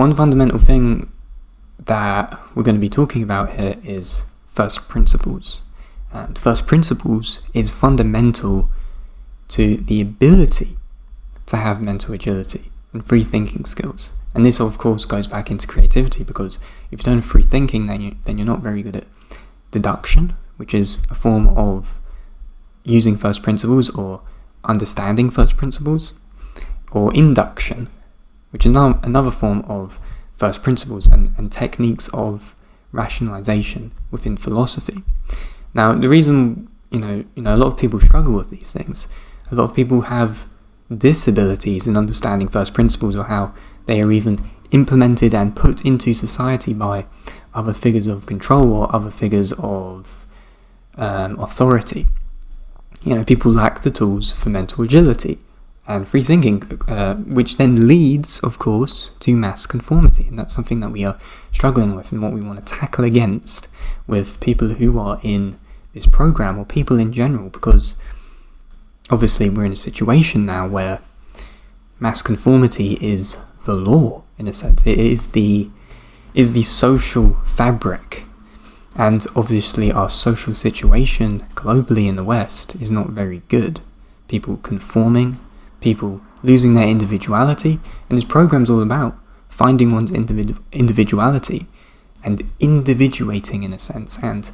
one fundamental thing that we're going to be talking about here is first principles. And first principles is fundamental to the ability to have mental agility and free thinking skills. And this, of course, goes back into creativity, because if you don't have free thinking, then you're not very good at deduction, which is a form of using first principles or understanding first principles, or induction, which is another form of first principles and techniques of rationalization within philosophy. Now, the reason a lot of people struggle with these things, a lot of people have disabilities in understanding first principles, or how they are even implemented and put into society by other figures of control or other figures of authority. People lack the tools for mental agility and free thinking, which then leads, of course, to mass conformity. And that's something that we are struggling with, and what we want to tackle against with people who are in this program, or people in general, because obviously we're in a situation now where mass conformity is the law, in a sense. It is the social fabric. And obviously our social situation globally in the West is not very good. People conforming, people losing their individuality, and this program's all about finding one's individuality and individuating, in a sense, and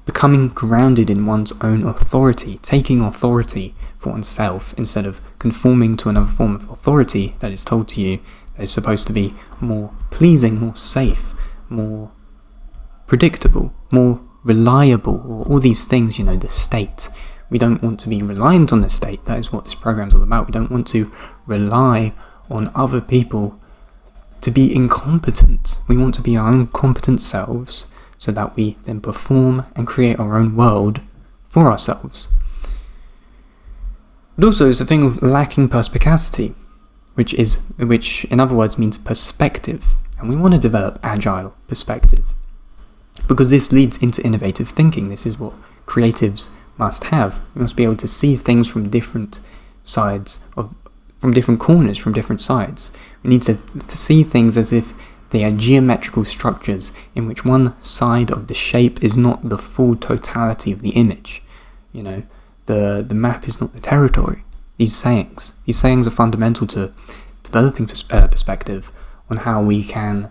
becoming grounded in one's own authority, taking authority for oneself instead of conforming to another form of authority that is told to you that is supposed to be more pleasing, more safe, more predictable, more reliable, or all these things, the state. We don't want to be reliant on the state. That is what this program's all about. We don't want to rely on other people to be incompetent. We want to be our own competent selves, so that we then perform and create our own world for ourselves. But also it's a thing of lacking perspicacity, which in other words means perspective. And we want to develop agile perspective, because this leads into innovative thinking. This is what creatives must have. We must be able to see things from different sides, from different corners, from different sides. We need to see things as if they are geometrical structures in which one side of the shape is not the full totality of the image. The map is not the territory. These sayings are fundamental to developing perspective on how we can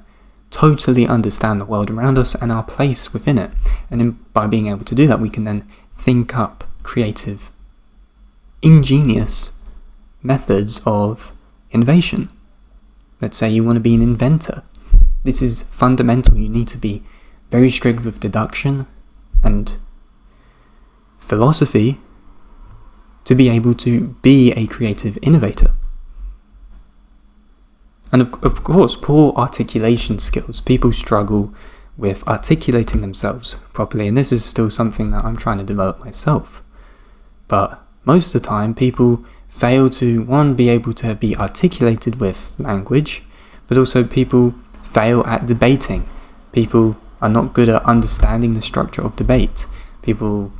totally understand the world around us and our place within it. And then by being able to do that, we can then think up creative, ingenious methods of innovation. Let's say you want to be an inventor. This is fundamental. You need to be very strict with deduction and philosophy to be able to be a creative innovator. And of course, poor articulation skills. People struggle with articulating themselves properly, and this is still something that I'm trying to develop myself. But most of the time, people fail to, one, be able to be articulated with language, but also people fail at debating. People are not good at understanding the structure of debate. People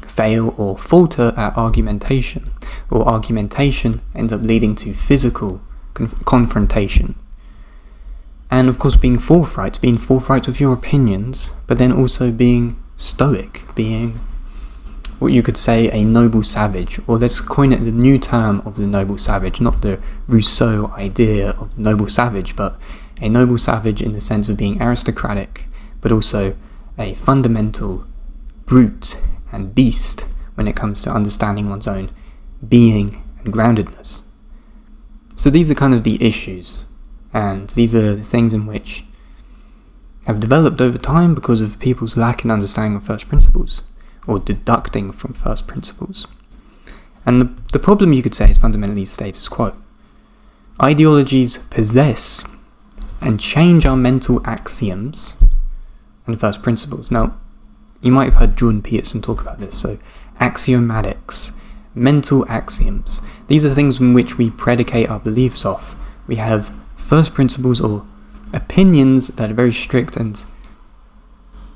fail or falter at argumentation, or argumentation ends up leading to physical confrontation. And of course being forthright with your opinions, but then also being stoic, being what you could say a noble savage, or let's coin it the new term of the noble savage, not the Rousseau idea of noble savage, but a noble savage in the sense of being aristocratic, but also a fundamental brute and beast when it comes to understanding one's own being and groundedness. So these are kind of the issues, and these are the things in which have developed over time because of people's lack in understanding of first principles, or deducting from first principles. And the problem, you could say, is fundamentally status quo. Ideologies possess and change our mental axioms and first principles. Now, you might have heard Jordan Peterson talk about this, so axiomatics, mental axioms. These are things in which we predicate our beliefs off. We have first principles or opinions that are very strict and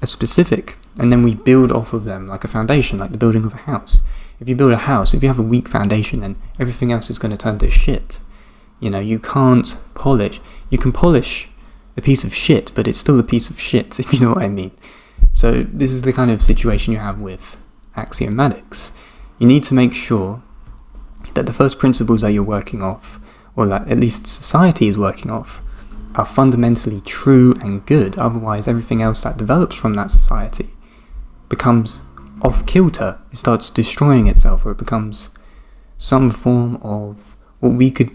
specific, and then we build off of them like a foundation, like the building of a house. If you build a house, if you have a weak foundation, then everything else is going to turn to shit. You can't polish. You can polish a piece of shit, but it's still a piece of shit, if you know what I mean. So this is the kind of situation you have with axiomatics. You need to make sure that the first principles that you're working off, or that at least society is working off, are fundamentally true and good. Otherwise, everything else that develops from that society becomes off kilter. It starts destroying itself, or it becomes some form of what we could,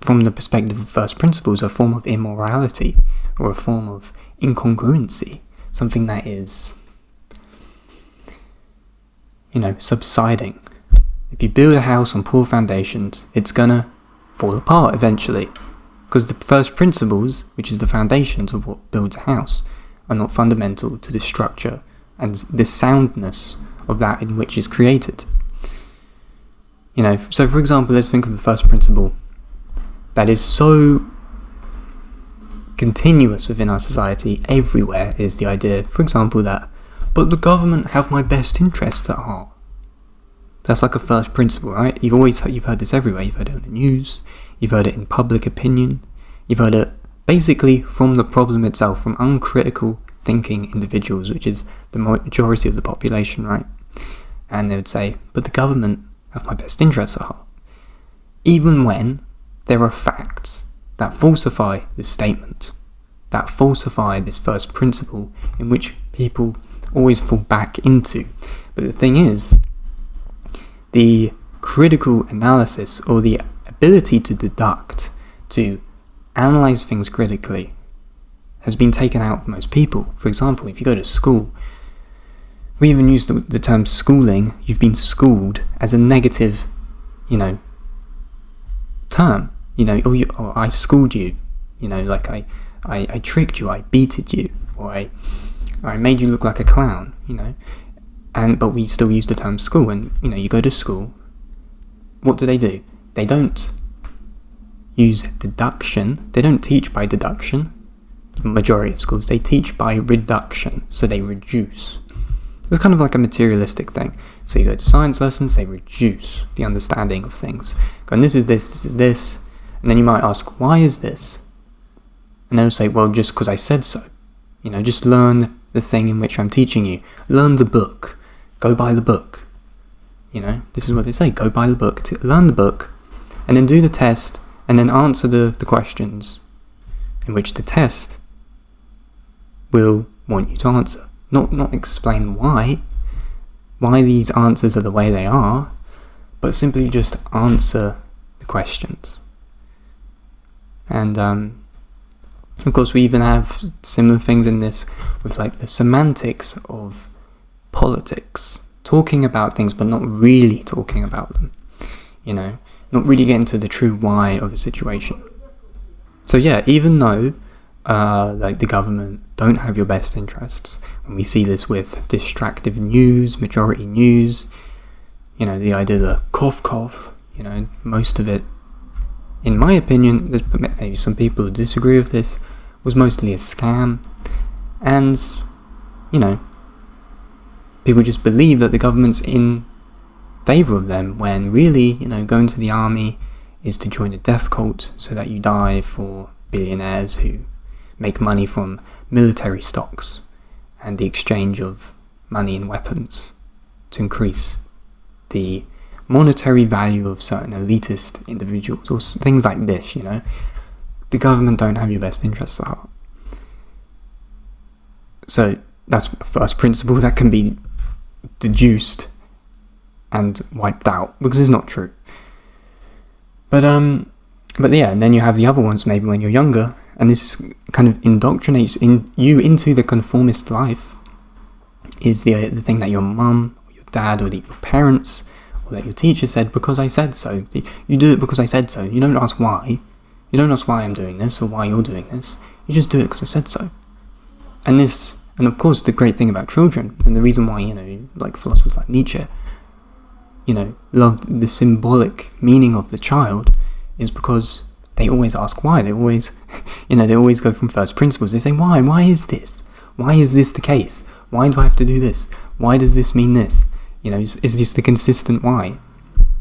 from the perspective of first principles, a form of immorality, or a form of incongruency, something that is, subsiding. If you build a house on poor foundations, it's gonna fall apart eventually, because the first principles, which is the foundations of what builds a house, are not fundamental to the structure and the soundness of that in which is created. So for example, let's think of the first principle that is so continuous within our society, everywhere, is the idea, for example, that, but the government have my best interests at heart. That's like a first principle, right? You've heard this everywhere. You've heard it on the news, you've heard it in public opinion, you've heard it basically from the problem itself, from uncritical thinking individuals, which is the majority of the population, right? And they would say, but the government have my best interests at heart. Even when there are facts that falsify this statement, that falsify this first principle, in which people always fall back into. But the thing is, the critical analysis, or the ability to deduct, to analyze things critically, has been taken out of most people. For example, if you go to school, we even use the term schooling. You've been schooled as a negative, term. Or I schooled you. Like I tricked you, I beated you, or I made you look like a clown. But we still use the term school. And you go to school. What do? They don't use deduction. They don't teach by deduction. The majority of schools, they teach by reduction. So they reduce. It's kind of like a materialistic thing. So you go to science lessons, they reduce the understanding of things. And this is this. And then you might ask, why is this? And they'll say, well, just because I said so. Just learn the thing in which I'm teaching you. Learn the book. Go buy the book. This is what they say. Go buy the book. Learn the book. And then do the test. And then answer the questions in which the test will want you to answer. Not explain why these answers are the way they are, but simply just answer the questions. And of course, we even have similar things in this with the semantics of politics, talking about things but not really talking about them, not really getting to the true why of a situation. So yeah, even though the government don't have your best interests, and we see this with distractive news, majority news, the idea that cough, most of it, in my opinion, there's maybe some people who disagree with this, was mostly a scam, and people just believe that the government's in favour of them, when really, going to the army is to join a death cult so that you die for billionaires who make money from military stocks and the exchange of money and weapons to increase the monetary value of certain elitist individuals, or things like this. The government don't have your best interests at heart. So that's the first principle that can be deduced and wiped out, because it's not true. But yeah, and then you have the other ones maybe when you're younger, and this kind of indoctrinates you into the conformist life, is the thing that your mum, or your dad, or your parents, or that your teacher said, because I said so. You do it because I said so. You don't ask why. You don't ask why I'm doing this, or why you're doing this. You just do it because I said so. And of course, the great thing about children, and the reason why, like philosophers like Nietzsche, love the symbolic meaning of the child, is because they always ask why. They always, they always go from first principles. They say, why? Why is this? Why is this the case? Why do I have to do this? Why does this mean this? It's just the consistent why.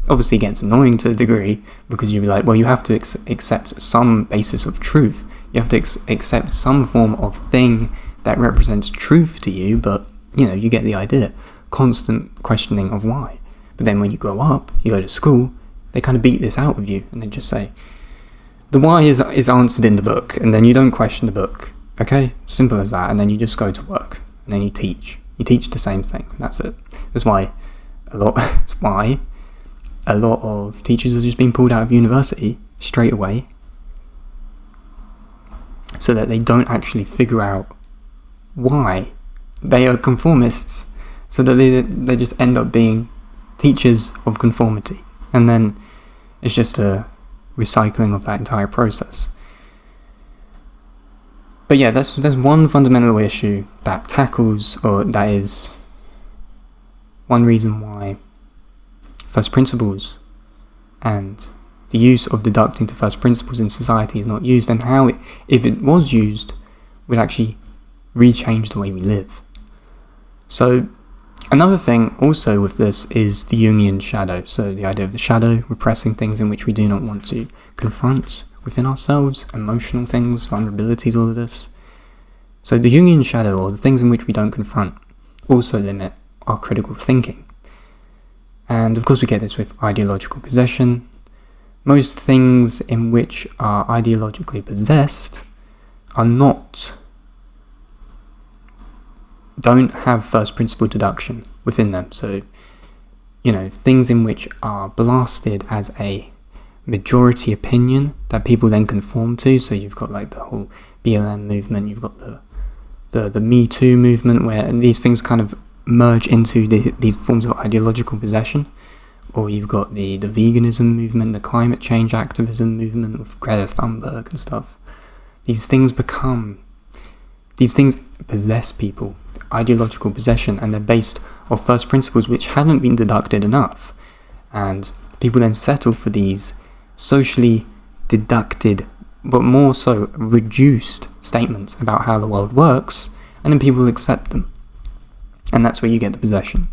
Obviously it gets annoying to a degree, because you'll be like, well, you have to accept some basis of truth. You have to accept some form of thing that represents truth to you, but, you get the idea. Constant questioning of why. But then when you grow up, you go to school, they kind of beat this out of you, and they just say, the why is answered in the book, and then you don't question the book. Okay? Simple as that. And then you just go to work, and then you teach. You teach the same thing. That's it. That's why a lot of teachers are just being pulled out of university straight away, so that they don't actually figure out why they are conformists, so that they just end up being teachers of conformity. And then it's just a recycling of that entire process. But yeah, there's one fundamental issue that tackles, or that is one reason why first principles and the use of deducting to first principles in society is not used, and how if it was used, would actually rechange the way we live. So another thing also with this is the Jungian shadow. So the idea of the shadow, repressing things in which we do not want to confront within ourselves, emotional things, vulnerabilities, all of this. So the Jungian shadow, or the things in which we don't confront, also limit our critical thinking. And of course we get this with ideological possession. Most things in which are ideologically possessed don't have first principle deduction within them. So, things in which are blasted as a majority opinion that people then conform to. So you've got like the whole BLM movement, you've got the Me Too movement, where these things kind of merge into these forms of ideological possession. Or you've got the veganism movement, the climate change activism movement with Greta Thunberg and stuff. These things possess people, ideological possession, and they're based off first principles which haven't been deducted enough. And people then settle for these socially deducted, but more so reduced statements about how the world works, and then people accept them. And that's where you get the possession,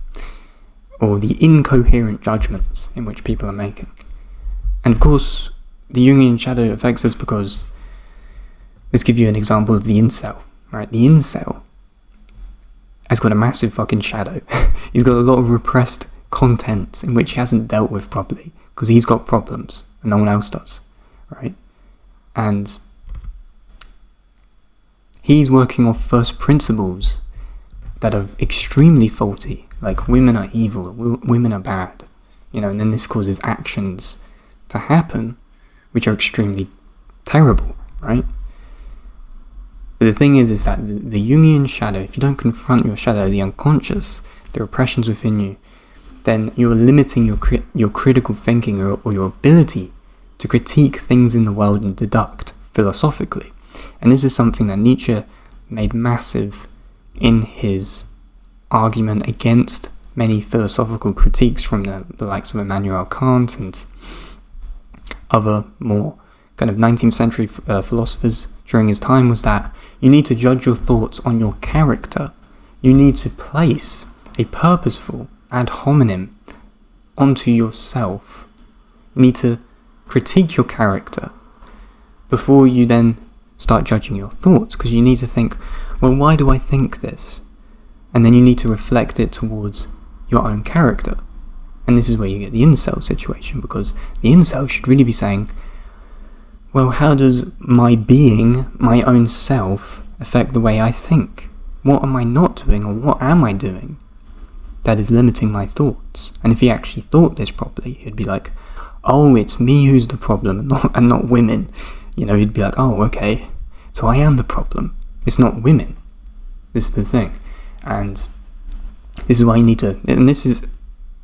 or the incoherent judgments in which people are making. And of course, the Jungian shadow affects us because, let's give you an example of the incel, right? The incel has got a massive fucking shadow. He's got a lot of repressed content in which he hasn't dealt with properly, because he's got problems and no one else does, right? And he's working off first principles that are extremely faulty, like women are evil, women are bad, and then this causes actions to happen which are extremely terrible, right? But the thing is that the Jungian shadow, if you don't confront your shadow, the unconscious, the repressions within you, then you're limiting your critical thinking, or your ability to critique things in the world and deduct philosophically. And this is something that Nietzsche made massive in his argument against many philosophical critiques from the likes of Immanuel Kant and other more kind of 19th century philosophers during his time, was that you need to judge your thoughts on your character. You need to place a purposeful ad hominem onto yourself. You need to critique your character before you then start judging your thoughts, because you need to think, well, why do I think this? And then you need to reflect it towards your own character. And this is where you get the incel situation, because the incel should really be saying, well, how does my being, my own self, affect the way I think? What am I not doing, or what am I doing that is limiting my thoughts? And if he actually thought this properly, he'd be like, oh, it's me who's the problem, and not women. He'd be like, oh, okay, so I am the problem. It's not women. This is the thing. And this is why you need to, and this is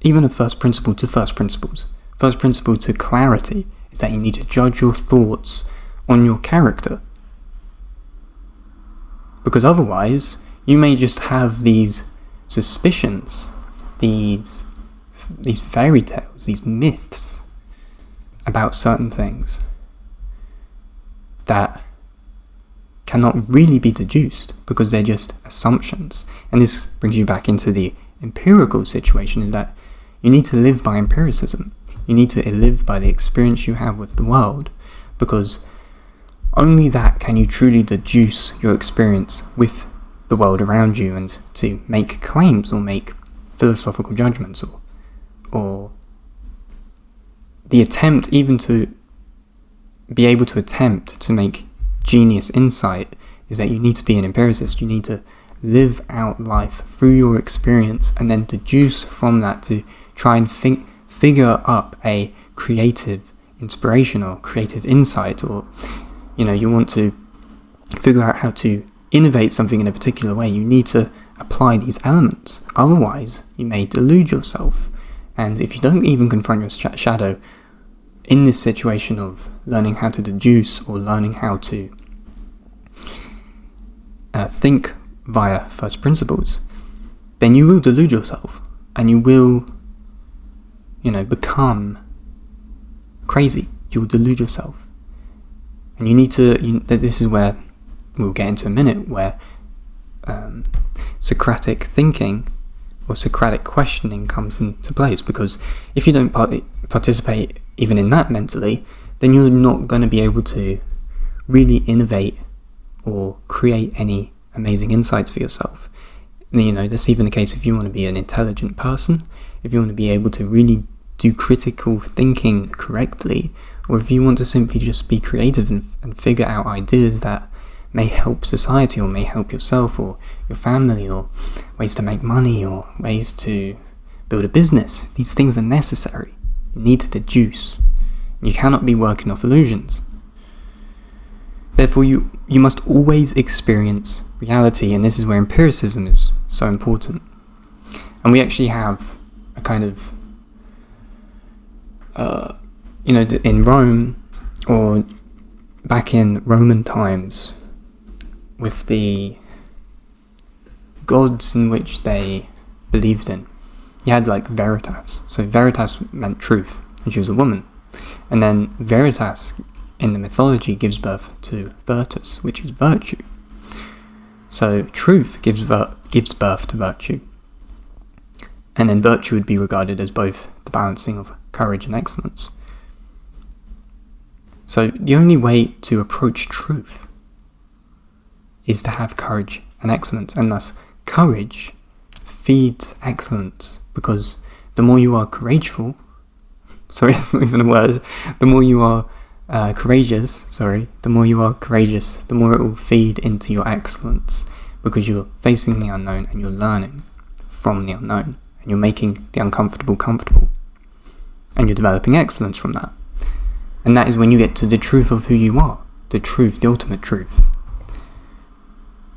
even a first principle to first principles. First principle to clarity is that you need to judge your thoughts on your character. Because otherwise, you may just have these suspicions, these fairy tales, these myths about certain things that cannot really be deduced, because they're just assumptions. And this brings you back into the empirical situation, is that you need to live by empiricism. You need to live by the experience you have with the world, because only that can you truly deduce your experience with the world around you and to make claims or make philosophical judgments or the attempt even to be able to attempt to make genius insight is that you need to be an empiricist. You need to live out life through your experience and then deduce from that to try and figure up a creative inspiration or creative insight, or you want to figure out how to innovate something in a particular way. You need to apply these elements, otherwise you may delude yourself. And if you don't even confront your shadow in this situation of learning how to deduce or learning how to think via first principles, then you will delude yourself and you will become crazy. You will delude yourself. And you need to, this is where we'll get into a minute, where Socratic thinking or Socratic questioning comes into place, because if you don't participate even in that mentally, then you're not going to be able to really innovate or create any amazing insights for yourself. That's even the case if you want to be an intelligent person, if you want to be able to really do critical thinking correctly, or if you want to simply just be creative and figure out ideas that may help society or may help yourself or your family, or ways to make money or ways to build a business. These things are necessary. You need to deduce. You cannot be working off illusions. Therefore, you must always experience reality, and this is where empiricism is so important. And we actually have a kind of, in Rome, or back in Roman times, with the gods in which they believed in, you had like Veritas. So Veritas meant truth, and she was a woman. And then Veritas in the mythology gives birth to Virtus, which is virtue. So truth gives birth to virtue. And then virtue would be regarded as both the balancing of courage and excellence. So the only way to approach truth is to have courage and excellence, and thus courage feeds excellence, because the more you are courageous, that's not even a word, the more you are courageous, the more it will feed into your excellence, because you're facing the unknown and you're learning from the unknown, and you're making the uncomfortable comfortable, and you're developing excellence from that. And that is when you get to the truth of who you are, the truth, the ultimate truth.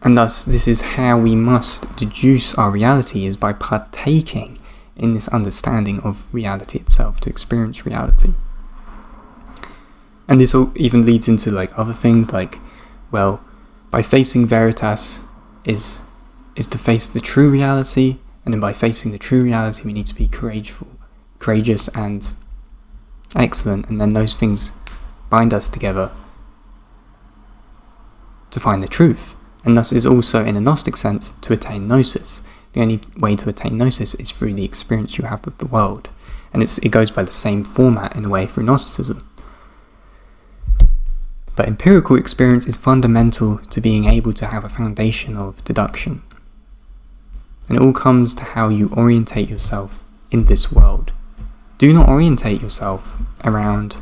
And thus, this is how we must deduce our reality, is by partaking in this understanding of reality itself, to experience reality. And this all even leads into like other things, like, well, by facing Veritas is to face the true reality, and then by facing the true reality we need to be courageous and excellent, and then those things bind us together to find the truth. And thus is also, in a Gnostic sense, to attain gnosis. The only way to attain gnosis is through the experience you have with the world. And it goes by the same format in a way through Gnosticism. But empirical experience is fundamental to being able to have a foundation of deduction. And it all comes to how you orientate yourself in this world. Do not orientate yourself around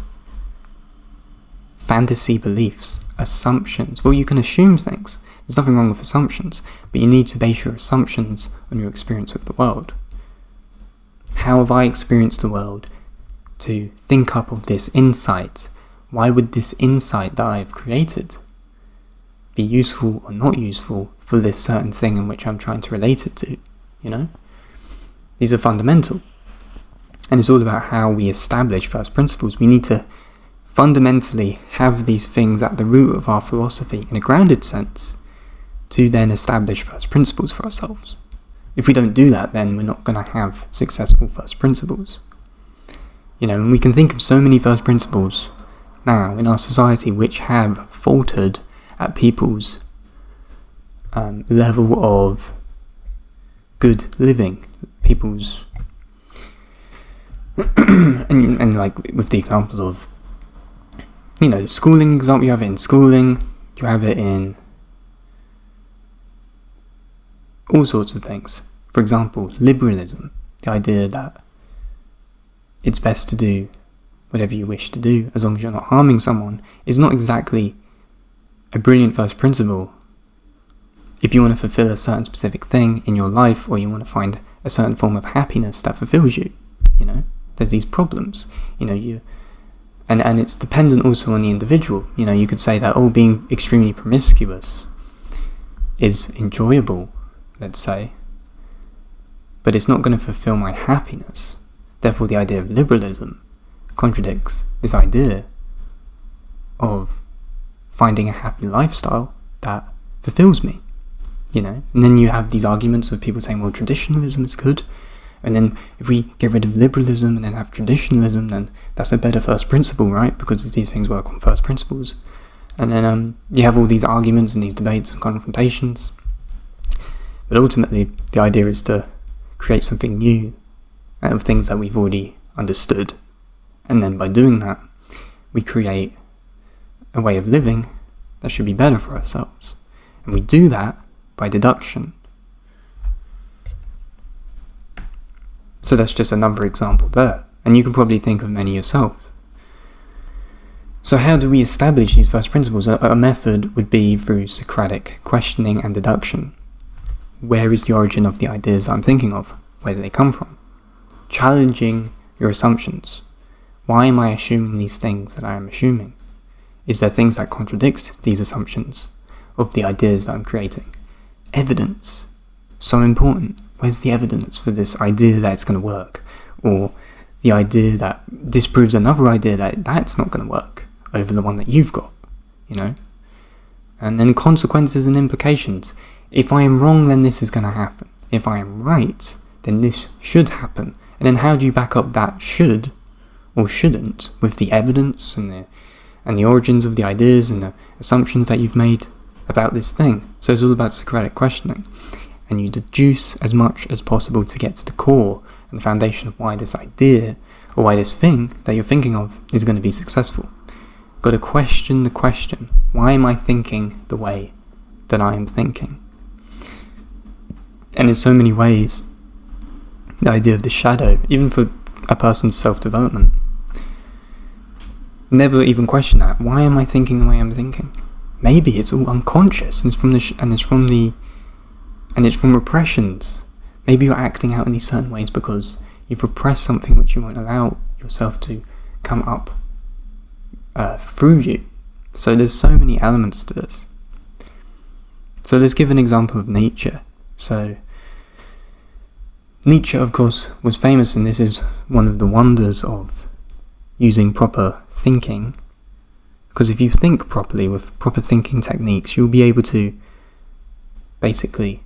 fantasy beliefs, assumptions. Well, you can assume things. There's nothing wrong with assumptions, but you need to base your assumptions on your experience with the world. How have I experienced the world to think up of this insight? Why would this insight that I've created be useful or not useful for this certain thing in which I'm trying to relate it to? These are fundamental. And it's all about how we establish first principles. We need to fundamentally have these things at the root of our philosophy in a grounded sense, to then establish first principles for ourselves. If we don't do that, then we're not going to have successful first principles. And we can think of so many first principles now in our society which have faltered at people's level of good living, people's and like with the examples of, the schooling example, you have it in schooling, you have it in all sorts of things. For example, liberalism, the idea that it's best to do whatever you wish to do as long as you're not harming someone, is not exactly a brilliant first principle if you want to fulfill a certain specific thing in your life, or you want to find a certain form of happiness that fulfills you. There's these problems, and it's dependent also on the individual. You could say that, being extremely promiscuous is enjoyable, let's say, but it's not going to fulfill my happiness. Therefore, the idea of liberalism contradicts this idea of finding a happy lifestyle that fulfills me, And then you have these arguments of people saying, well, traditionalism is good, and then if we get rid of liberalism and then have traditionalism, then that's a better first principle, right? Because these things work on first principles. And then you have all these arguments and these debates and confrontations. But ultimately, the idea is to create something new out of things that we've already understood. And then by doing that, we create a way of living that should be better for ourselves. And we do that by deduction. So that's just another example there. And you can probably think of many yourself. So how do we establish these first principles? A method would be through Socratic questioning and deduction. Where is the origin of the ideas I'm thinking of? Where do they come from? Challenging your assumptions. Why am I assuming these things that I am assuming? Is there things that contradict these assumptions of the ideas that I'm creating? Evidence. So important. Where's the evidence for this idea that it's going to work? Or the idea that disproves another idea that's not going to work over the one that you've got, And then consequences and implications. If I am wrong, then this is going to happen. If I am right, then this should happen. And then how do you back up that should or shouldn't with the evidence and the origins of the ideas and the assumptions that you've made about this thing? So it's all about Socratic questioning. And you deduce as much as possible to get to the core and the foundation of why this idea or why this thing that you're thinking of is going to be successful. Got to question the question. Why am I thinking the way that I am thinking? And in so many ways, the idea of the shadow, even for a person's self-development, never even question that. Why am I thinking the way I'm thinking? Maybe it's all unconscious, and it's from repressions. Maybe you're acting out in these certain ways because you've repressed something which you won't allow yourself to come up through you. So there's so many elements to this. So let's give an example of Nietzsche. So Nietzsche, of course, was famous, and this is one of the wonders of using proper thinking. Because if you think properly with proper thinking techniques, you'll be able to basically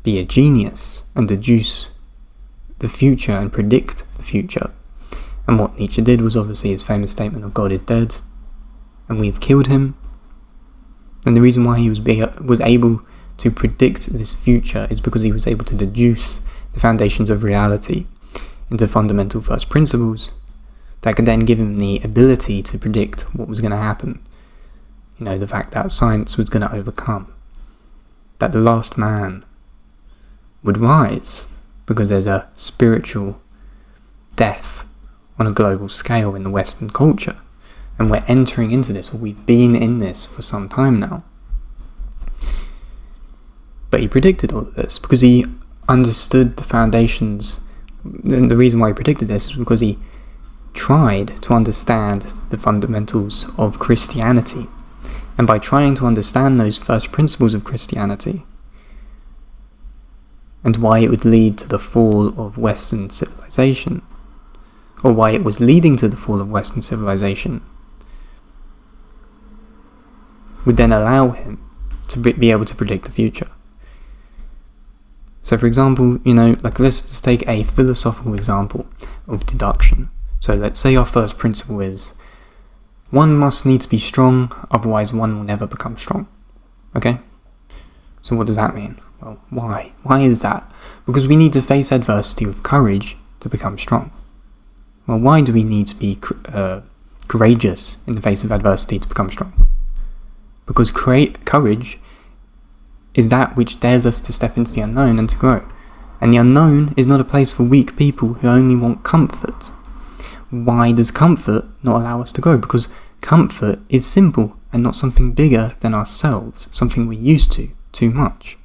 be a genius and deduce the future and predict the future. And what Nietzsche did was obviously his famous statement of God is dead and we've killed him. And the reason why he was able to predict this future is because he was able to deduce the foundations of reality into fundamental first principles that could then give him the ability to predict what was going to happen. The fact that science was going to overcome, that the last man would rise because there's a spiritual death on a global scale in the Western culture, and we're entering into this, or we've been in this for some time now. But he predicted all of this because he understood the foundations, and the reason why he predicted this is because he tried to understand the fundamentals of Christianity, and by trying to understand those first principles of Christianity and why it would lead to the fall of Western civilization, or why it was leading to the fall of Western civilization, would then allow him to be able to predict the future. So for example, let's just take a philosophical example of deduction. So let's say our first principle is, one must need to be strong, otherwise one will never become strong. Okay? So what does that mean? Well, why? Why is that? Because we need to face adversity with courage to become strong. Well, why do we need to be courageous in the face of adversity to become strong? Because courage is that which dares us to step into the unknown and to grow. And the unknown is not a place for weak people who only want comfort. Why does comfort not allow us to grow? Because comfort is simple and not something bigger than ourselves, something we're used to too much,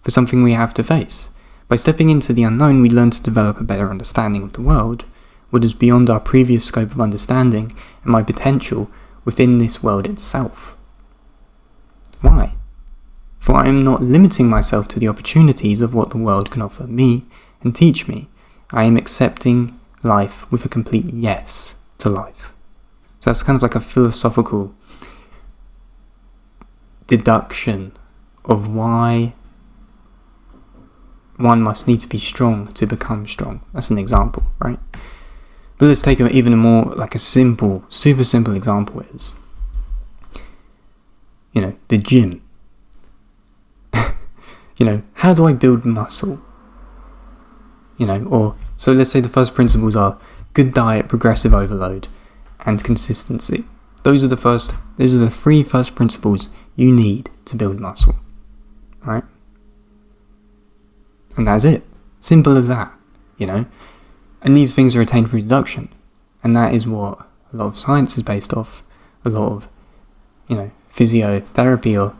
for something we have to face. By stepping into the unknown, we learn to develop a better understanding of the world, what is beyond our previous scope of understanding, and my potential within this world itself. Why? For I am not limiting myself to the opportunities of what the world can offer me and teach me. I am accepting life with a complete yes to life. So that's kind of like a philosophical deduction of why one must need to be strong to become strong. That's an example, right? But let's take even a more like a simple, super simple example is, the gym. How do I build muscle? So let's say the first principles are good diet, progressive overload, and consistency. Those are the three first principles you need to build muscle, right? And that's it. Simple as that, And these things are attained through deduction. And that is what a lot of science is based off. A lot of, physiotherapy or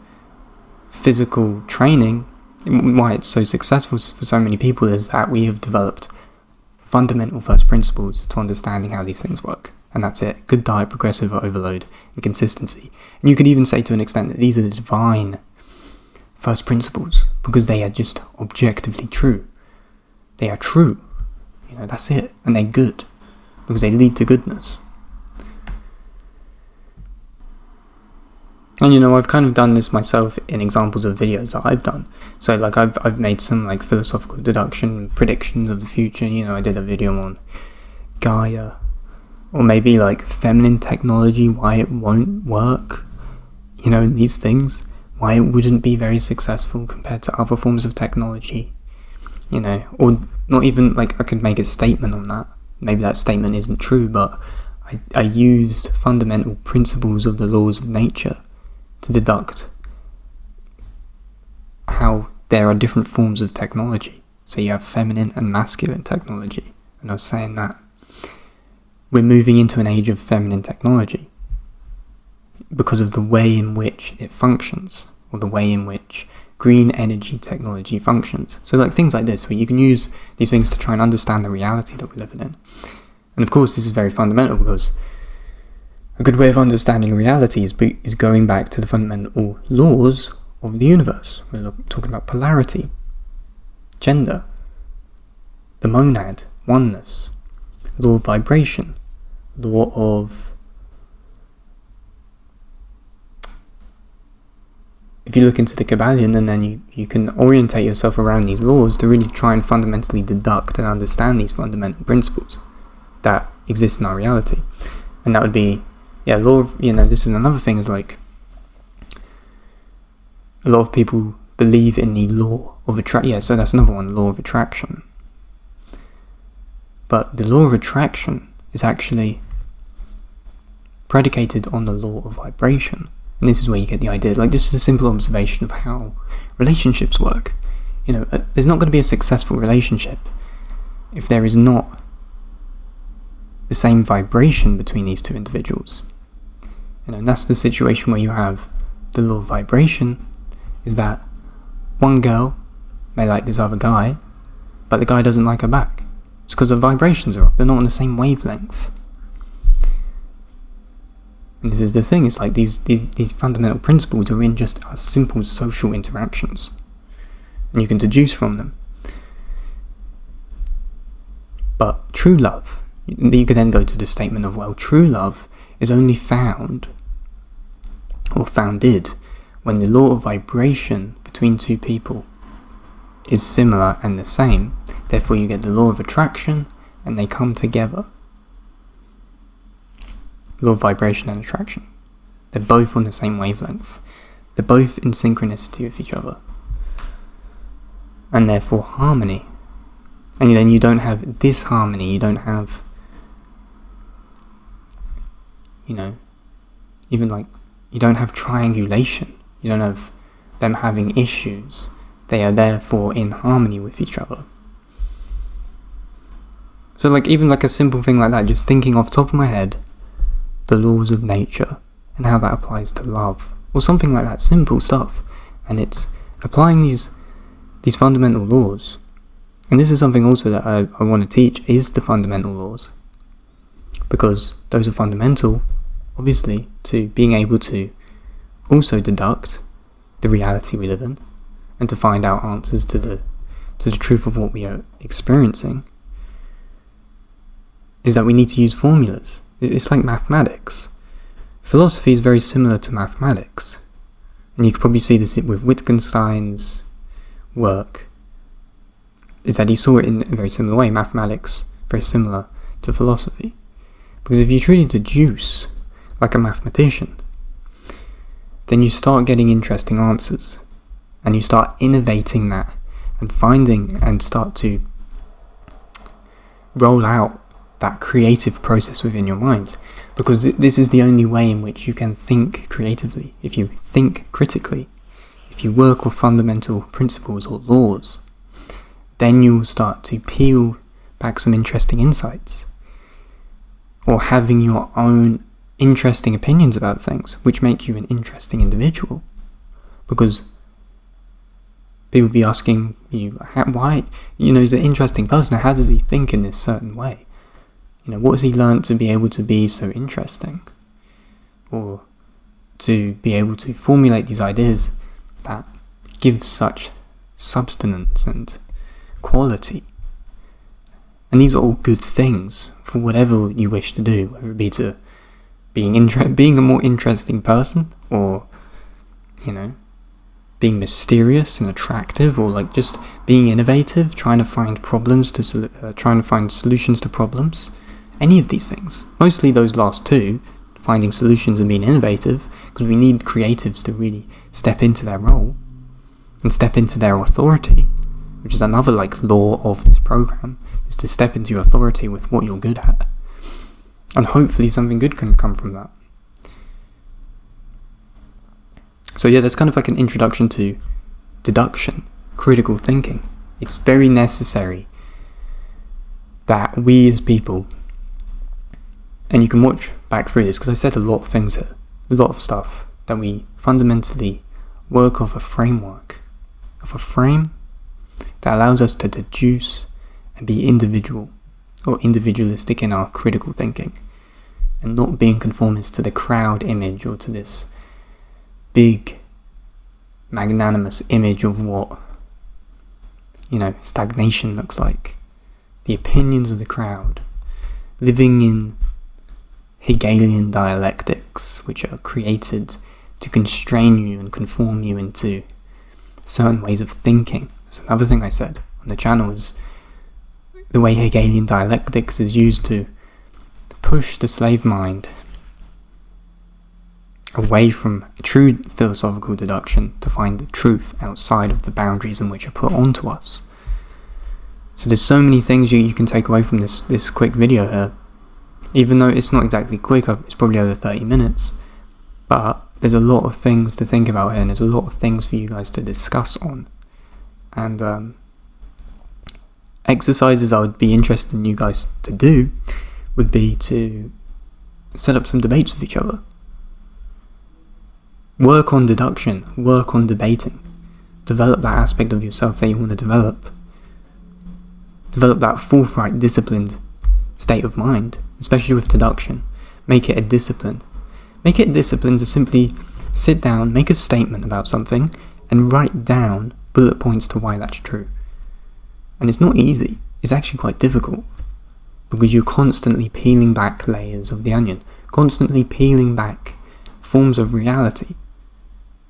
physical training, why it's so successful for so many people is that we have developed fundamental first principles to understanding how these things work. And that's it. Good diet, progressive overload, and consistency. And you could even say to an extent that these are the divine first principles because they are just objectively true. They are true. That's it. And they're good because they lead to goodness. And I've kind of done this myself in examples of videos that I've done. So I've made some philosophical deduction predictions of the future. I did a video on Gaia, or maybe feminine technology, why it won't work. These things, why it wouldn't be very successful compared to other forms of technology. Or not even I could make a statement on that. Maybe that statement isn't true, but I used fundamental principles of the laws of nature to deduct how there are different forms of technology. So you have feminine and masculine technology. And I was saying that we're moving into an age of feminine technology because of the way in which it functions, or the way in which green energy technology functions. So things like this, where you can use these things to try and understand the reality that we're living in. And of course this is very fundamental because a good way of understanding reality is going back to the fundamental laws of the universe. We're talking about polarity, gender, the monad, oneness, law of vibration, law of... If you look into the Kabbalion, and then you can orientate yourself around these laws to really try and fundamentally deduct and understand these fundamental principles that exist in our reality. And that would be, law of, this is another thing, is a lot of people believe in the law of attraction. So that's another one, law of attraction. But the law of attraction is actually predicated on the law of vibration. And this is where you get the idea. This is a simple observation of how relationships work. There's not going to be a successful relationship if there is not the same vibration between these two individuals. And that's the situation where you have the law of vibration, is that one girl may like this other guy, but the guy doesn't like her back. It's because the vibrations are off. They're not on the same wavelength. And this is the thing, it's these fundamental principles are in just our simple social interactions. And you can deduce from them. But true love, you can then go to the statement of, true love is only found, or founded, when the law of vibration between two people is similar and the same. Therefore you get the law of attraction, and they come together. Law of vibration and attraction. They're both on the same wavelength. They're both in synchronicity with each other. And therefore harmony. And then you don't have disharmony, you don't have Even like, you don't have triangulation. You don't have them having issues. They are therefore in harmony with each other. So like, even like a simple thing like that, just thinking off the top of my head, the laws of nature, and how that applies to love, or something like that, simple stuff. And it's applying these fundamental laws. And this is something also that I want to teach, is the fundamental laws. Because those are fundamental, obviously, to being able to also deduct the reality we live in, and to find out answers to the truth of what we are experiencing, is that we need to use formulas. It's like mathematics. Philosophy is very similar to mathematics. And you could probably see this with Wittgenstein's work, is that he saw it in a very similar way. Mathematics, very similar to philosophy. Because if you truly deduce, like a mathematician, then you start getting interesting answers. And you start innovating that, and finding, and start to roll out that creative process within your mind. Because this is the only way in which you can think creatively. If you think critically, if you work with fundamental principles or laws, then you will start to peel back some interesting insights, or having your own interesting opinions about things, which make you an interesting individual. Because people will be asking you, why, he's an interesting person, how does he think in this certain way? What has he learned to be able to be so interesting? Or to be able to formulate these ideas that give such substance and quality. And these are all good things for whatever you wish to do, whether it be to being a more interesting person, or, being mysterious and attractive, or like just being innovative, trying to find solutions to problems. Any of these things. Mostly those last two, finding solutions and being innovative, because we need creatives to really step into their role and step into their authority, which is another law of this program, is to step into your authority with what you're good at. And hopefully something good can come from that. So yeah, that's kind of like an introduction to deduction, critical thinking. It's very necessary that we as people, and you can watch back through this, because I said a lot of things here, a lot of stuff, that we fundamentally work off a framework, of a frame that allows us to deduce and be individual, or individualistic in our critical thinking, and not being conformist to the crowd image, or to this big magnanimous image of what stagnation looks like, the opinions of the crowd, living in Hegelian dialectics, which are created to constrain you and conform you into certain ways of thinking. That's another thing I said on the channel, is the way Hegelian dialectics is used to push the slave mind away from true philosophical deduction to find the truth outside of the boundaries in which are put onto us. So there's so many things you can take away from this quick video here. Even though it's not exactly quick, it's probably over 30 minutes, but there's a lot of things to think about here, and there's a lot of things for you guys to discuss on. And exercises I would be interested in you guys to do would be to set up some debates with each other. Work on deduction, work on debating. Develop that aspect of yourself that you want to develop. Develop that forthright, disciplined state of mind, especially with deduction. Make it a discipline. Make it a discipline to simply sit down, make a statement about something, and write down bullet points to why that's true. And it's not easy. It's actually quite difficult, because you're constantly peeling back layers of the onion, constantly peeling back forms of reality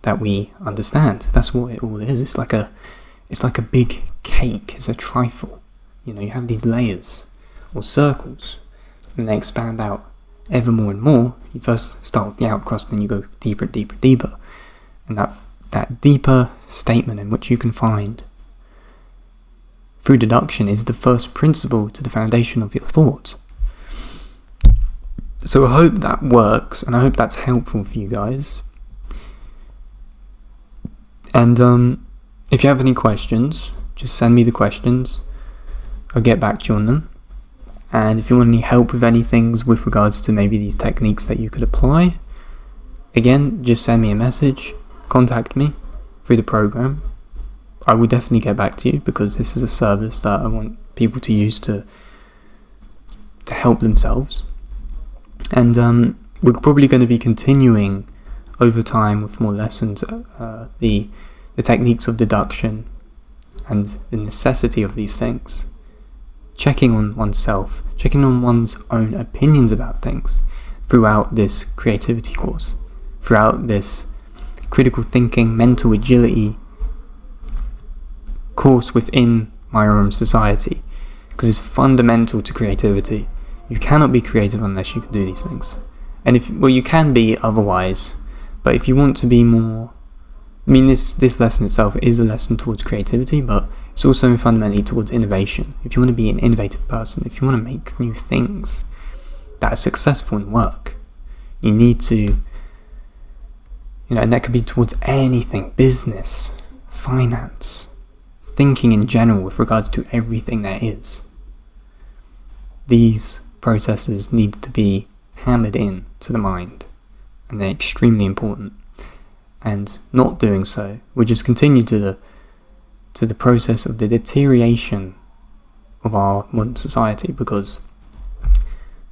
that we understand. That's what it all is. It's like a big cake. It's a trifle. You have these layers or circles, and they expand out ever more and more. You first start with the outer crust, then you go deeper and deeper and deeper. And that deeper statement in which you can find through deduction is the first principle to the foundation of your thought. So I hope that works, and I hope that's helpful for you guys. And if you have any questions, just send me the questions. I'll get back to you on them. And if you want any help with any things with regards to maybe these techniques that you could apply, again, just send me a message, contact me through the program. I will definitely get back to you, because this is a service that I want people to use to help themselves. And we're probably going to be continuing over time with more lessons, the techniques of deduction and the necessity of these things. Checking on oneself, checking on one's own opinions about things throughout this creativity course, throughout this critical thinking, mental agility course within My Own Society, because it's fundamental to creativity. You cannot be creative unless you can do these things. And you can be otherwise, but if you want to be more, this lesson itself is a lesson towards creativity, but it's also fundamentally towards innovation. If you want to be an innovative person, if you want to make new things that are successful in work, you need to, and that could be towards anything, business, finance, thinking in general with regards to everything there is. These processes need to be hammered in to the mind, and they're extremely important. And not doing so will just continue to the process of the deterioration of our modern society, because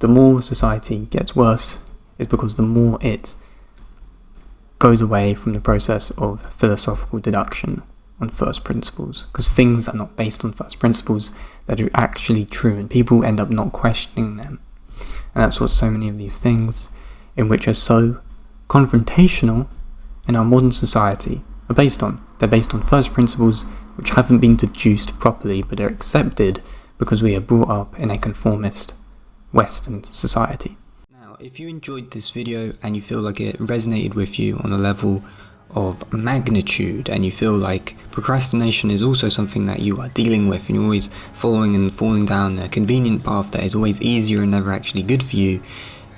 the more society gets worse is because the more it goes away from the process of philosophical deduction on first principles, because things are not based on first principles that are actually true, and people end up not questioning them. And that's what so many of these things, in which are so confrontational in our modern society, are based on. They're based on first principles which haven't been deduced properly, but are accepted because we are brought up in a conformist Western society. Now, if you enjoyed this video and you feel like it resonated with you on a level of magnitude, and you feel like procrastination is also something that you are dealing with, and you're always following and falling down a convenient path that is always easier and never actually good for you,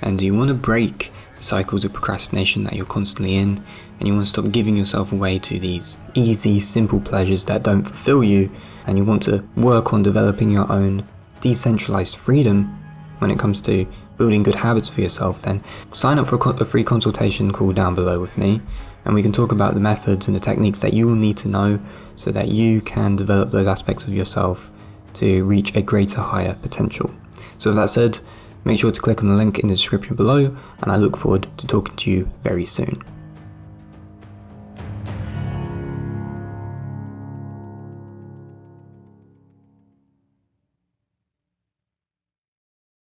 and you want to break the cycles of procrastination that you're constantly in, and you want to stop giving yourself away to these easy, simple pleasures that don't fulfill you, and you want to work on developing your own decentralized freedom when it comes to building good habits for yourself, then sign up for a free consultation call down below with me, and we can talk about the methods and the techniques that you will need to know so that you can develop those aspects of yourself to reach a greater, higher potential. So with that said, make sure to click on the link in the description below, and I look forward to talking to you very soon.